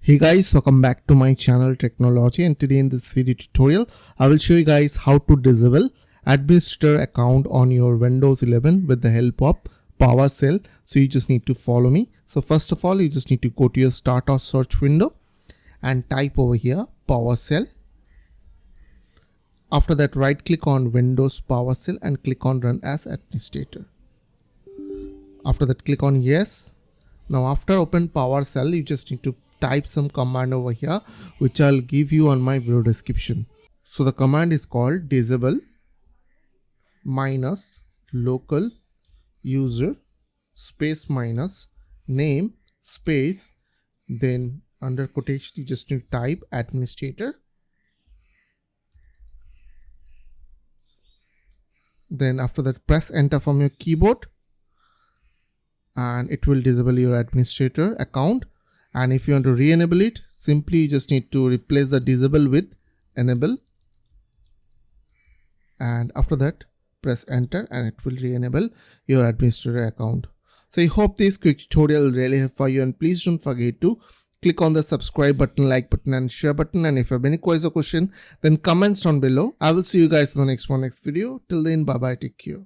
Hey guys, welcome back to my channel Technology, and today in this video tutorial I will show you guys how to disable administrator account on your Windows 11 with the help of PowerShell. So you just need to follow me. So first of all, you just need to go to your start or search window and type over here PowerShell. After that, right click on Windows PowerShell and click on Run as Administrator. After that, click on Yes. Now after open PowerShell, you just need to type some command over here, which I'll give you on my video description. So the command is called disable minus local user space minus name space, then under quotation you just need to type administrator. Then after that, press enter from your keyboard and it will disable your administrator account. And if you want to re-enable it, simply you just need to replace the disable with enable. And after that, press enter and it will re-enable your administrator account. So I hope this quick tutorial will really help for you, and please don't forget to click on the subscribe button, like button and share button. And if you have any quiz or question, then comments down below. I will see you guys in the next video. Till then, bye bye, take care.